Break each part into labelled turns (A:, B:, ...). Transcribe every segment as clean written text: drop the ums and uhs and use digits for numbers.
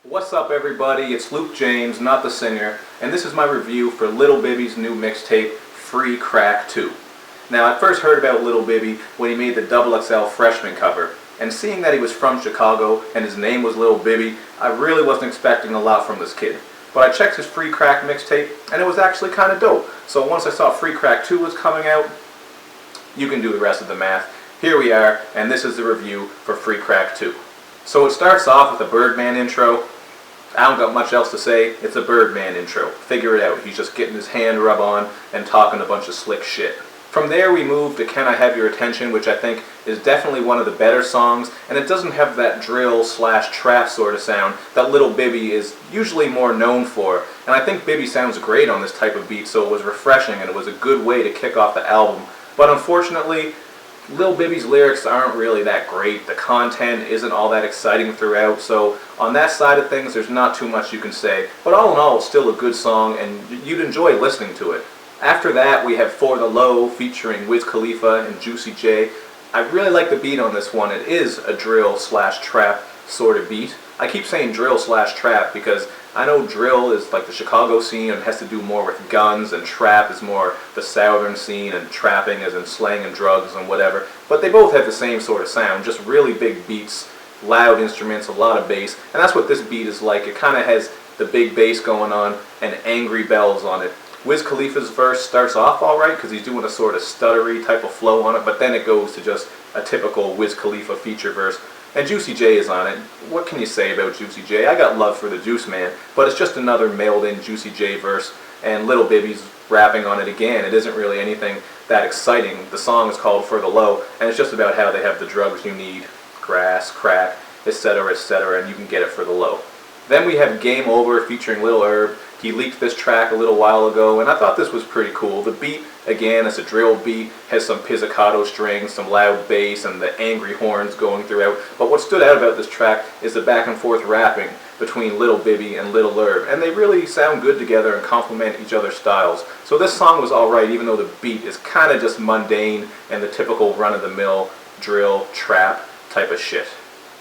A: What's up everybody, it's Luke James, not the singer, and this is my review for Lil Bibby's new mixtape, Free Crack 2. Now I first heard about Lil Bibby when he made the XXL Freshman cover, and seeing that he was from Chicago and his name was Lil Bibby, I really wasn't expecting a lot from this kid. But I checked his Free Crack mixtape, and it was actually kind of dope. So once I saw Free Crack 2 was coming out, you can do the rest of the math. Here we are, and this is the review for Free Crack 2. So it starts off with a Birdman intro. I don't got much else to say, it's a Birdman intro. Figure it out, he's just getting his hand rub on and talking a bunch of slick shit. From there we move to Can I Have Your Attention, which I think is definitely one of the better songs, and it doesn't have that drill / trap sort of sound that Lil Bibby is usually more known for. And I think Bibby sounds great on this type of beat, so it was refreshing and it was a good way to kick off the album. But unfortunately, Lil Bibby's lyrics aren't really that great. The content isn't all that exciting throughout, so on that side of things there's not too much you can say. But all in all, it's still a good song and you'd enjoy listening to it. After that we have For the Low featuring Khalifa and Juicy J. I really like the beat on this one. It is a drill / trap sort of beat. I keep saying drill / trap because I know drill is like the Chicago scene and has to do more with guns, and trap is more the southern scene, and trapping is in slang and drugs and whatever. But they both have the same sort of sound, just really big beats, loud instruments, a lot of bass, and that's what this beat is like. It kind of has the big bass going on and angry bells on it. Wiz Khalifa's verse starts off alright because he's doing a sort of stuttery type of flow on it, but then it goes to just a typical Wiz Khalifa feature verse. And Juicy J is on it. What can you say about Juicy J? I got love for the Juice Man, but it's just another mailed-in Juicy J verse, and Lil Bibby's rapping on it again. It isn't really anything that exciting. The song is called For the Low, and it's just about how they have the drugs you need, grass, crack, etc., and you can get it for the low. Then we have Game Over featuring Lil Herb. He leaked this track a little while ago, and I thought this was pretty cool. The beat, again, it's a drill beat, has some pizzicato strings, some loud bass, and the angry horns going throughout. But what stood out about this track is the back and forth rapping between Lil Bibby and Lil Herb, and they really sound good together and complement each other's styles. So this song was alright, even though the beat is kind of just mundane and the typical run-of-the-mill drill, trap type of shit.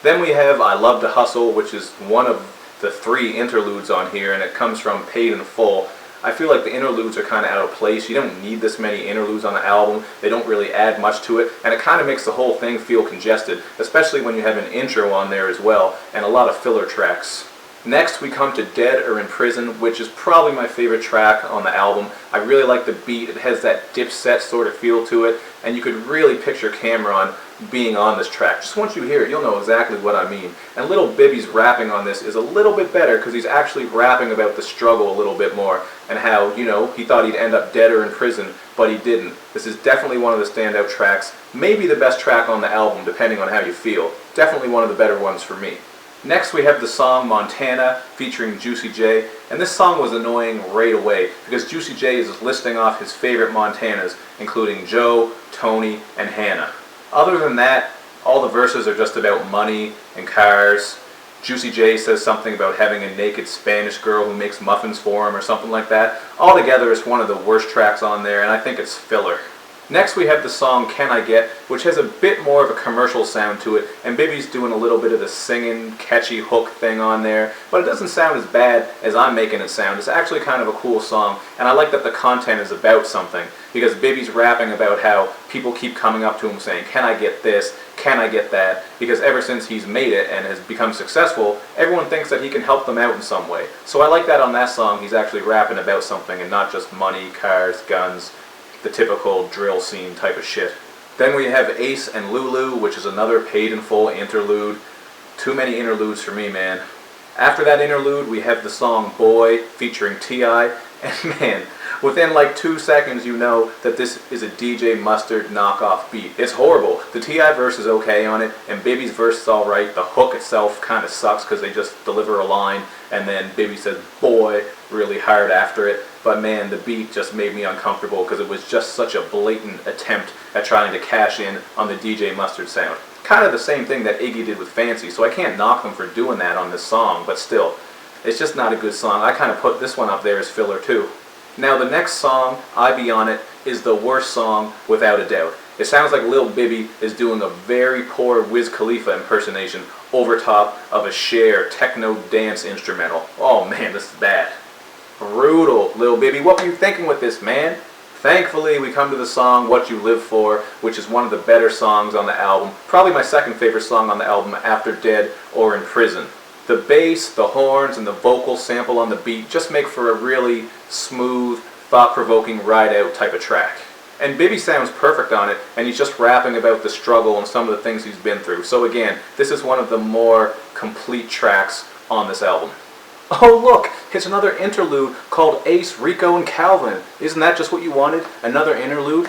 A: Then we have I Love to Hustle, which is one of the 3 interludes on here, and it comes from Paid in Full. I feel like the interludes are kind of out of place. You don't need this many interludes on the album. They don't really add much to it, and it kind of makes the whole thing feel congested, especially when you have an intro on there as well, and a lot of filler tracks. Next we come to Dead or in Prison, which is probably my favorite track on the album. I really like the beat. It has that Dipset sort of feel to it, and you could really picture Cameron being on this track. Just once you hear it, you'll know exactly what I mean. And Lil Bibby's rapping on this is a little bit better because he's actually rapping about the struggle a little bit more, and how, you know, he thought he'd end up dead or in prison, but he didn't. This is definitely one of the standout tracks, maybe the best track on the album depending on how you feel. Definitely one of the better ones for me. Next we have the song Montana featuring Juicy J, and this song was annoying right away because Juicy J is listing off his favorite Montanas, including Joe, Tony, and Hannah. Other than that, all the verses are just about money and cars. Juicy J says something about having a naked Spanish girl who makes muffins for him or something like that. Altogether, it's one of the worst tracks on there, and I think it's filler. Next we have the song Can I Get, which has a bit more of a commercial sound to it, and Bibby's doing a little bit of the singing, catchy hook thing on there, but it doesn't sound as bad as I'm making it sound. It's actually kind of a cool song, and I like that the content is about something, because Bibby's rapping about how people keep coming up to him saying, can I get this, can I get that, because ever since he's made it and has become successful, everyone thinks that he can help them out in some way. So I like that on that song he's actually rapping about something and not just money, cars, guns, the typical drill scene type of shit. Then we have Ace and Lulu, which is another Paid in Full interlude. Too many interludes for me, man. After that interlude, we have the song Boy featuring T.I., and man, within like 2 seconds you know that this is a DJ Mustard knockoff beat. It's horrible. The T.I. verse is okay on it, and Bibby's verse is alright. The hook itself kind of sucks because they just deliver a line, and then Bibby says boy really hard after it. But man, the beat just made me uncomfortable because it was just such a blatant attempt at trying to cash in on the DJ Mustard sound. Kind of the same thing that Iggy did with Fancy, so I can't knock them for doing that on this song, but still, it's just not a good song. I kind of put this one up there as filler too. Now the next song, I Be On It, is the worst song without a doubt. It sounds like Lil Bibby is doing a very poor Wiz Khalifa impersonation over top of a Cher techno dance instrumental. Oh man, this is bad. Brutal, Lil Bibby. What were you thinking with this, man? Thankfully, we come to the song What You Live For, which is one of the better songs on the album. Probably my second favorite song on the album after Dead or In Prison. The bass, the horns, and the vocal sample on the beat just make for a really smooth, thought-provoking ride-out type of track. And Bibby sounds perfect on it, and he's just rapping about the struggle and some of the things he's been through. So again, this is one of the more complete tracks on this album. Oh look, it's another interlude called Ace, Rico, and Calvin. Isn't that just what you wanted? Another interlude?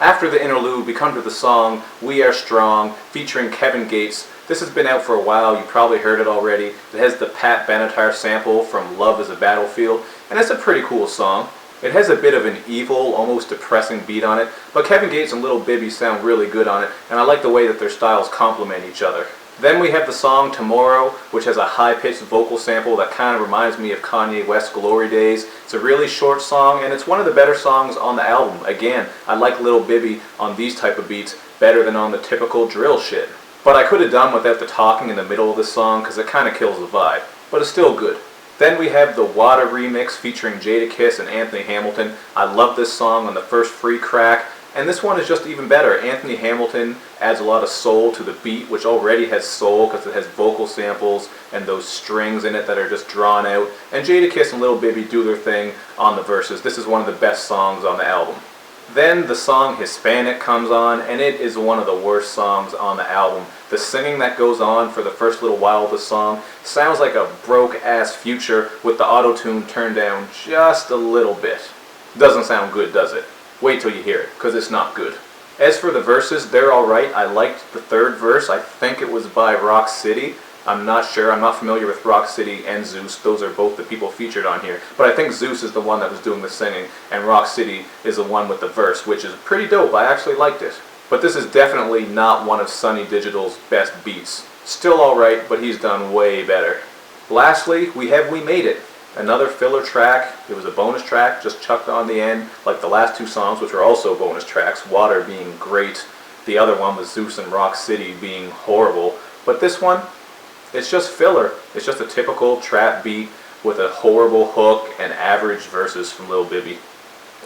A: After the interlude, we come to the song We Are Strong, featuring Kevin Gates. This has been out for a while, you probably heard it already. It has the Pat Benatar sample from Love is a Battlefield, and it's a pretty cool song. It has a bit of an evil, almost depressing beat on it, but Kevin Gates and Lil Bibby sound really good on it, and I like the way that their styles complement each other. Then we have the song Tomorrow, which has a high-pitched vocal sample that kind of reminds me of Kanye West's Glory Days. It's a really short song, and it's one of the better songs on the album. Again, I like Lil Bibby on these type of beats better than on the typical drill shit. But I could have done without the talking in the middle of the song because it kind of kills the vibe. But it's still good. Then we have the Water remix featuring Jadakiss and Anthony Hamilton. I love this song on the first free crack. And this one is just even better. Anthony Hamilton adds a lot of soul to the beat, which already has soul because it has vocal samples and those strings in it that are just drawn out. And Jadakiss and Lil Bibby do their thing on the verses. This is one of the best songs on the album. Then the song Hispanic comes on, and it is one of the worst songs on the album. The singing that goes on for the first little while of the song sounds like a broke-ass Future with the auto-tune turned down just a little bit. Doesn't sound good, does it? Wait till you hear it, because it's not good. As for the verses, they're alright. I liked the third verse. I think it was by Rock City. I'm not sure. I'm not familiar with Rock City and Zeus. Those are both the people featured on here. But I think Zeus is the one that was doing the singing, and Rock City is the one with the verse, which is pretty dope. I actually liked it. But this is definitely not one of Sonny Digital's best beats. Still alright, but he's done way better. Lastly, we have We Made It. Another filler track. It was a bonus track just chucked on the end, like the last two songs, which were also bonus tracks, Water being great, the other one was Zeus and Rock City being horrible. But this one, it's just filler. It's just a typical trap beat with a horrible hook and average verses from Lil Bibby.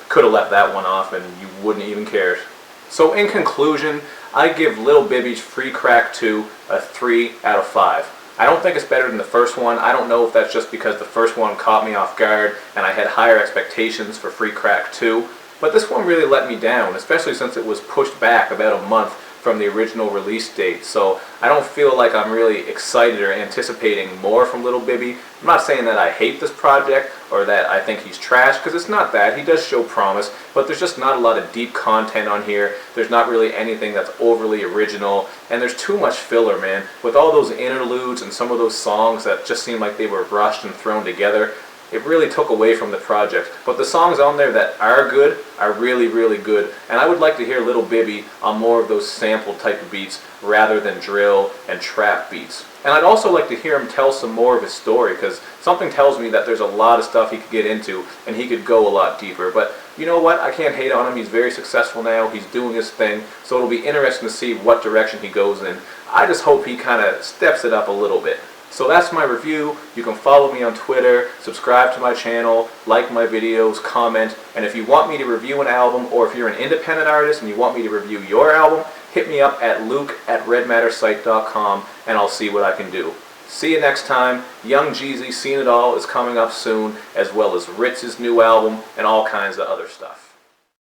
A: Could have left that one off and you wouldn't even care. So in conclusion, I give Lil Bibby's Free Crack 2 a 3 out of 5. I don't think it's better than the first one. I don't know if that's just because the first one caught me off guard and I had higher expectations for Free Crack 2, but this one really let me down, especially since it was pushed back about a month from the original release date. So I don't feel like I'm really excited or anticipating more from Lil Bibby. I'm not saying that I hate this project or that I think he's trash, because it's not that. He does show promise, but there's just not a lot of deep content on here. There's not really anything that's overly original, and there's too much filler, man. With all those interludes and some of those songs that just seem like they were rushed and thrown together, it really took away from the project. But the songs on there that are good are really, really good. And I would like to hear Lil Bibby on more of those sample type of beats rather than drill and trap beats. And I'd also like to hear him tell some more of his story, because something tells me that there's a lot of stuff he could get into and he could go a lot deeper. But you know what? I can't hate on him. He's very successful now. He's doing his thing. So it'll be interesting to see what direction he goes in. I just hope he kind of steps it up a little bit. So that's my review. You can follow me on Twitter, subscribe to my channel, like my videos, comment, and if you want me to review an album, or if you're an independent artist and you want me to review your album, hit me up at luke@redmattersite.com and I'll see what I can do. See you next time. Young Jeezy, Seen It All is coming up soon, as well as Ritz's new album and all kinds of other stuff.